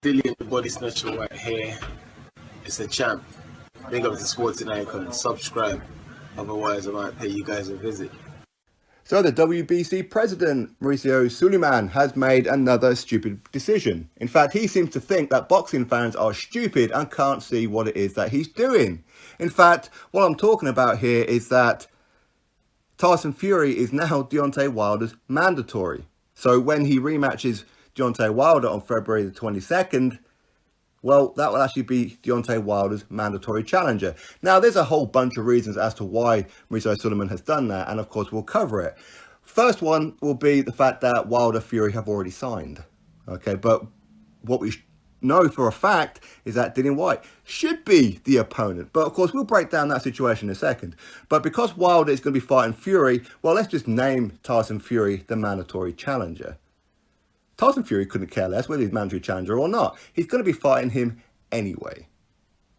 Dillian the Body Snatcher right here. It's a champ. Big up to Sporting Icon. Subscribe. Otherwise, I might pay you guys a visit. So the WBC President Mauricio Suleiman has made another stupid decision. In fact, he seems to think that boxing fans are stupid and can't see what it is that he's doing. In fact, what I'm talking about here is that Tyson Fury is now Deontay Wilder's mandatory. So when he rematches Deontay Wilder on February the 22nd, well, that will actually be Deontay Wilder's mandatory challenger. Now, there's a whole bunch of reasons as to why Mauricio Suleiman has done that, and of course we'll cover it. First one will be the fact that Wilder Fury have already signed. Okay, but what we know for a fact is that Dillian Whyte should be the opponent. But of course, we'll break down that situation in a second. But because Wilder is going to be fighting Fury, well, let's just name Tyson Fury the mandatory challenger. Tyson Fury couldn't care less whether he's mandatory challenger or not. He's going to be fighting him anyway.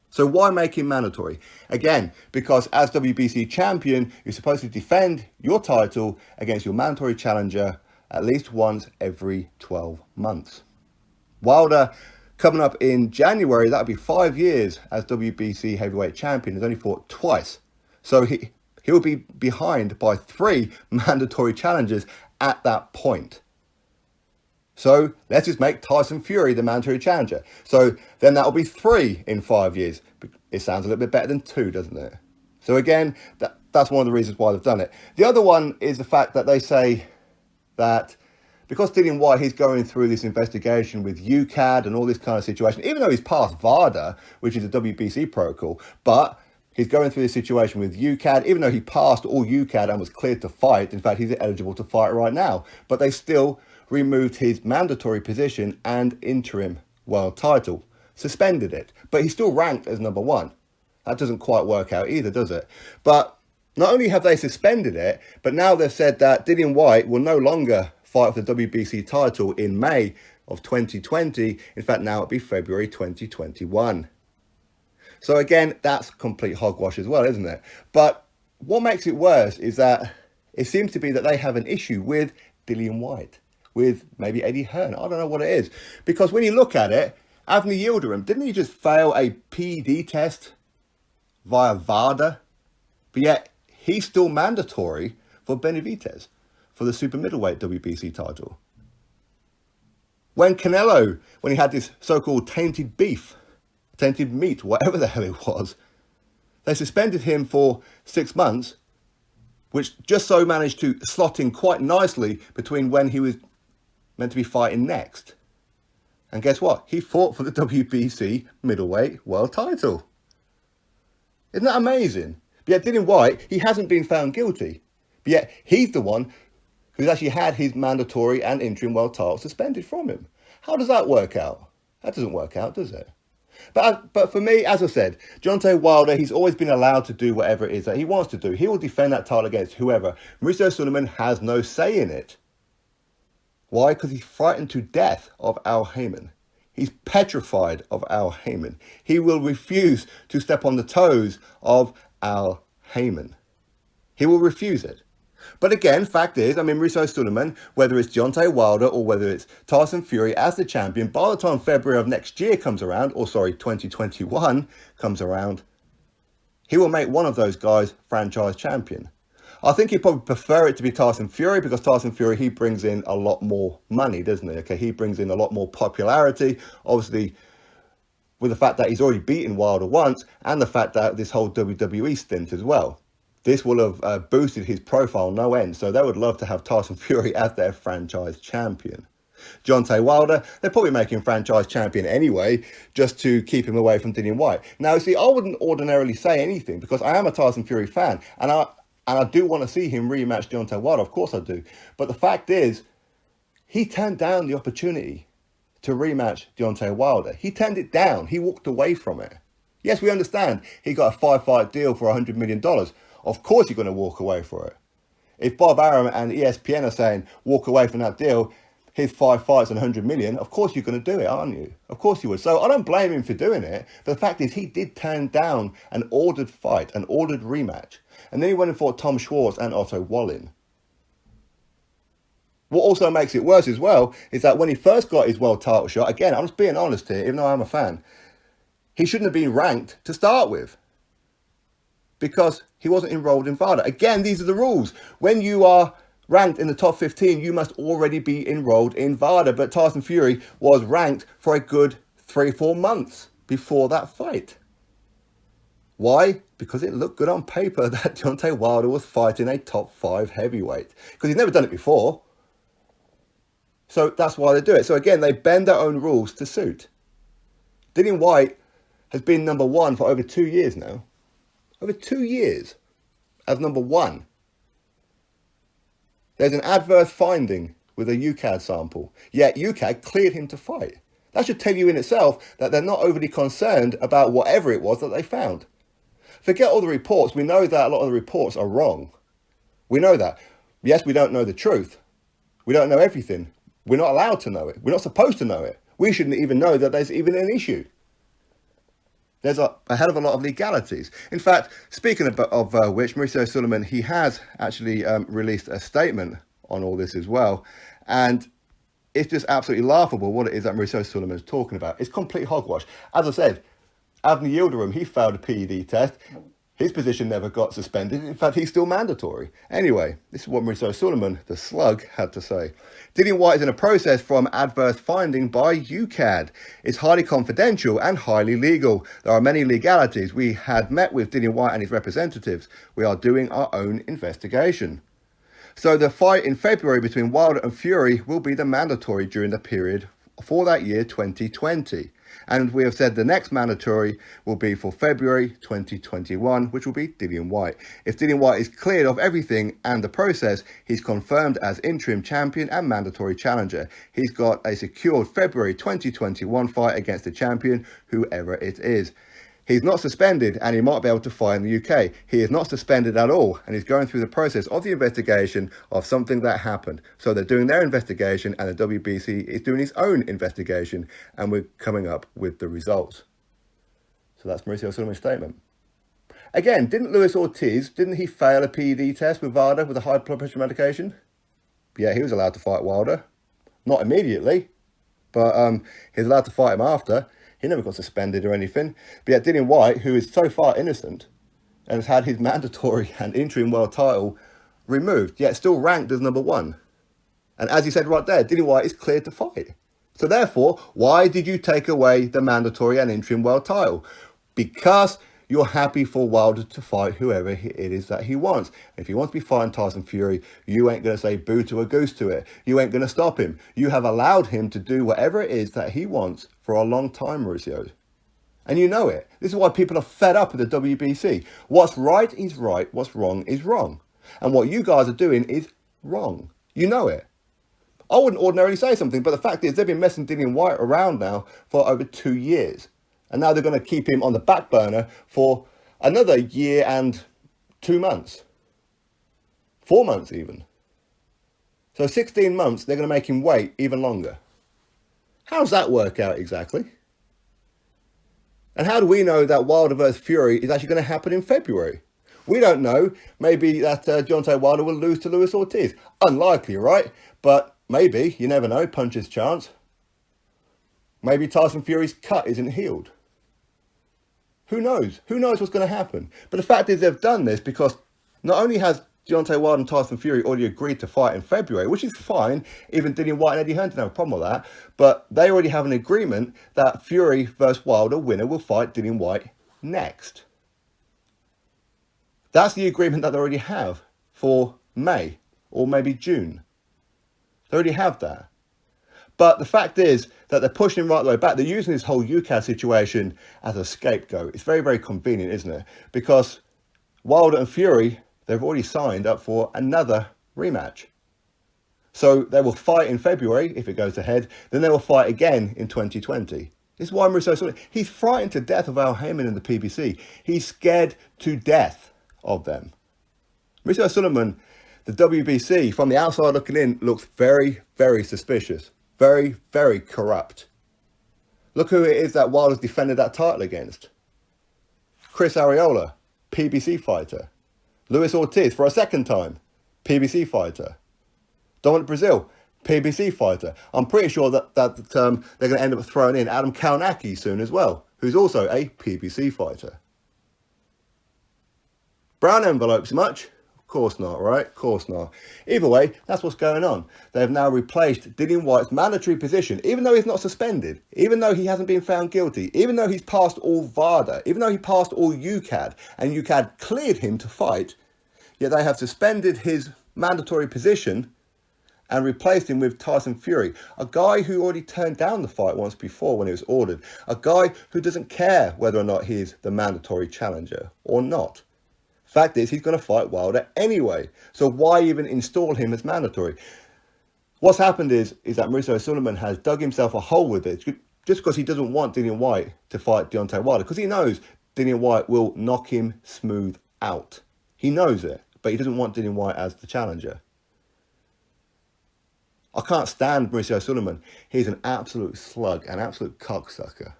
So why make him mandatory? Again, because as WBC champion, you're supposed to defend your title against your mandatory challenger at least once every 12 months. Wilder, coming up in January, that'll be 5 years as WBC heavyweight champion. He's only fought twice. So he'll be behind by 3 mandatory challenges at that point. So let's just make Tyson Fury the mandatory challenger. So then that'll be 3 in 5 years. It sounds a little bit better than 2, doesn't it? So again, that's one of the reasons why they've done it. The other one is the fact that they say that because Dillian Whyte, he's going through this investigation with UKAD and all this kind of situation, even though he's passed VADA, which is a WBC protocol, but he's going through this situation with UKAD, even though he passed all UKAD and was cleared to fight. In fact, he's eligible to fight right now. But they still removed his mandatory position and interim world title, suspended it, but he's still ranked as number 1. That doesn't quite work out either, does it? But not only have they suspended it, but now they've said that Dillian Whyte will no longer fight for the WBC title in May of 2020. In fact, now it'll be February 2021. So again, that's complete hogwash as well, isn't it? But what makes it worse is that it seems to be that they have an issue with Dillian Whyte, with maybe Eddie Hearn. I don't know what it is. Because when you look at it, Avni Yildirim, didn't he just fail a PED test via VADA? But yet, he's still mandatory for Benavidez for the super middleweight WBC title. When Canelo, when he had this so-called tainted beef, tainted meat, whatever the hell it was, they suspended him for 6 months, which just so managed to slot in quite nicely between when he was meant to be fighting next. And guess what? He fought for the WBC middleweight world title. Isn't that amazing? But yet Dillian Whyte, he hasn't been found guilty. But yet he's the one who's actually had his mandatory and interim world title suspended from him. How does that work out? That doesn't work out, does it? But for me, as I said, Deontay Wilder, he's always been allowed to do whatever it is that he wants to do. He will defend that title against whoever. Mauricio Suleiman has no say in it. Why? Because he's frightened to death of Al Haymon. He's petrified of Al Haymon. He will refuse to step on the toes of Al Haymon. He will refuse it. But again, fact is, Mauricio Suleiman, whether it's Deontay Wilder or whether it's Tyson Fury as the champion, by the time February of next year comes around, 2021 comes around, he will make one of those guys franchise champion. I think he'd probably prefer it to be Tyson Fury because Tyson Fury, he brings in a lot more money, doesn't he? Okay, he brings in a lot more popularity, obviously, with the fact that he's already beaten Wilder once and the fact that this whole WWE stint as well. This will have boosted his profile no end, so they would love to have Tyson Fury as their franchise champion. Deontay Wilder, they're probably making franchise champion anyway, just to keep him away from Dillian Whyte. Now, see, I wouldn't ordinarily say anything because I am a Tyson Fury fan, and I do want to see him rematch Deontay Wilder, of course I do. But the fact is, he turned down the opportunity to rematch Deontay Wilder. He turned it down. He walked away from it. Yes, we understand he got a 5-fight deal for $100 million. Of course you're going to walk away for it. If Bob Arum and ESPN are saying, walk away from that deal, his 5 fights and 100 million, of course you're going to do it, aren't you? Of course you would. So I don't blame him for doing it. But the fact is, he did turn down an ordered fight, an ordered rematch. And then he went and fought Tom Schwartz and Otto Wallin. What also makes it worse as well is that when he first got his world title shot, again, I'm just being honest here, even though I'm a fan, he shouldn't have been ranked to start with because he wasn't enrolled in VADA. Again, these are the rules. When you are ranked in the top 15, you must already be enrolled in VADA. But Tyson Fury was ranked for a good 3-4 months before that fight. Why? Because it looked good on paper that Deontay Wilder was fighting a top 5 heavyweight. Because he's never done it before. So that's why they do it. So again, they bend their own rules to suit. Dillian Whyte has been number 1 for over 2 years now. Over 2 years as number 1. There's an adverse finding with a UKAD sample. Yet UKAD cleared him to fight. That should tell you in itself that they're not overly concerned about whatever it was that they found. Forget all the reports. We know that a lot of the reports are wrong. We know that. Yes, we don't know the truth. We don't know everything. We're not allowed to know it. We're not supposed to know it. We shouldn't even know that there's even an issue. There's a hell of a lot of legalities. In fact, speaking of which, Mauricio Suleiman, he has actually released a statement on all this as well. And it's just absolutely laughable what it is that Mauricio Suleiman is talking about. It's complete hogwash. As I said, Avni Yildirim, he failed a PED test. His position never got suspended. In fact, he's still mandatory. Anyway, this is what Mauricio Suleiman, the slug, had to say. Dillian Whyte is in a process from adverse finding by UKAD. It's highly confidential and highly legal. There are many legalities. We had met with Dillian Whyte and his representatives. We are doing our own investigation. So the fight in February between Wilder and Fury will be the mandatory during the period for that year 2020. And we have said the next mandatory will be for February 2021, which will be Dillian Whyte. If Dillian Whyte is cleared of everything and the process, he's confirmed as interim champion and mandatory challenger. He's got a secured February 2021 fight against the champion, whoever it is. He's not suspended and he might be able to fight in the UK. He is not suspended at all and he's going through the process of the investigation of something that happened. So they're doing their investigation and the WBC is doing its own investigation and we're coming up with the results. So that's Mauricio Suleiman's statement. Again, didn't Luis Ortiz, didn't he fail a PED test with VADA with a high blood pressure medication? Yeah, he was allowed to fight Wilder. Not immediately, but he was allowed to fight him after. He never got suspended or anything. But yet Dillian Whyte, who is so far innocent and has had his mandatory and interim world title removed, yet still ranked as number 1. And as he said right there, Dillian Whyte is cleared to fight. So therefore, why did you take away the mandatory and interim world title? Because you're happy for Wilder to fight whoever it is that he wants. If he wants to be fighting Tyson Fury, you ain't going to say boo to a goose to it. You ain't going to stop him. You have allowed him to do whatever it is that he wants for a long time, Mauricio. And you know it. This is why people are fed up with the WBC. What's right is right. What's wrong is wrong. And what you guys are doing is wrong. You know it. I wouldn't ordinarily say something, but the fact is they've been messing Dillian Whyte around now for over 2 years. And now they're going to keep him on the back burner for another year and 2 months. 4 months even. So 16 months, they're going to make him wait even longer. How does that work out exactly? And how do we know that Wilder versus Fury is actually going to happen in February? We don't know. Maybe that Deontay Wilder will lose to Luis Ortiz. Unlikely, right? But maybe, you never know, puncher's chance. Maybe Tyson Fury's cut isn't healed. Who knows? Who knows what's going to happen? But the fact is they've done this because not only has Deontay Wilder and Tyson Fury already agreed to fight in February, which is fine. Even Dillian Whyte and Eddie Hearn didn't have a problem with that. But they already have an agreement that Fury versus Wilder winner will fight Dillian Whyte next. That's the agreement that they already have for May or maybe June. They already have that. But the fact is that they're pushing him right the way back. They're using this whole UKAD situation as a scapegoat. It's very, very convenient, isn't it? Because Wilder and Fury, they've already signed up for another rematch. So they will fight in February, if it goes ahead. Then they will fight again in 2020. This is why Mauricio Suleiman, he's frightened to death of Al Haymon and the PBC. He's scared to death of them. Mauricio Suleiman, the WBC, from the outside looking in, looks very, very suspicious. Very, very corrupt. Look who it is that Wilder's defended that title against. Chris Arreola, PBC fighter. Luis Ortiz, for a second time, PBC fighter. Dominic Brazil, PBC fighter. I'm pretty sure that they're going to end up throwing in Adam Kaunaki soon as well, who's also a PBC fighter. Brown envelopes much? Of course not, right? Of course not. Either way, that's what's going on. They've now replaced Dillian Whyte's mandatory position, even though he's not suspended, even though he hasn't been found guilty, even though he's passed all VADA, even though he passed all UKAD, and UKAD cleared him to fight, yet they have suspended his mandatory position and replaced him with Tyson Fury, a guy who already turned down the fight once before when it was ordered, a guy who doesn't care whether or not he's the mandatory challenger or not. Fact is, he's going to fight Wilder anyway, so why even install him as mandatory? What's happened is that Mauricio Suleiman has dug himself a hole with it, just because he doesn't want Dillian Whyte to fight Deontay Wilder, because he knows Dillian Whyte will knock him smooth out. He knows it, but he doesn't want Dillian Whyte as the challenger. I can't stand Mauricio Suleiman. He's an absolute slug, an absolute cocksucker.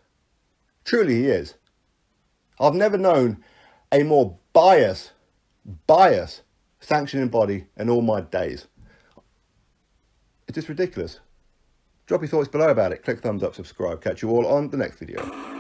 Truly he is. I've never known a more biased sanctioning body in all my days. It's just ridiculous. Drop your thoughts below about it. Click thumbs up, subscribe. Catch you all on the next video.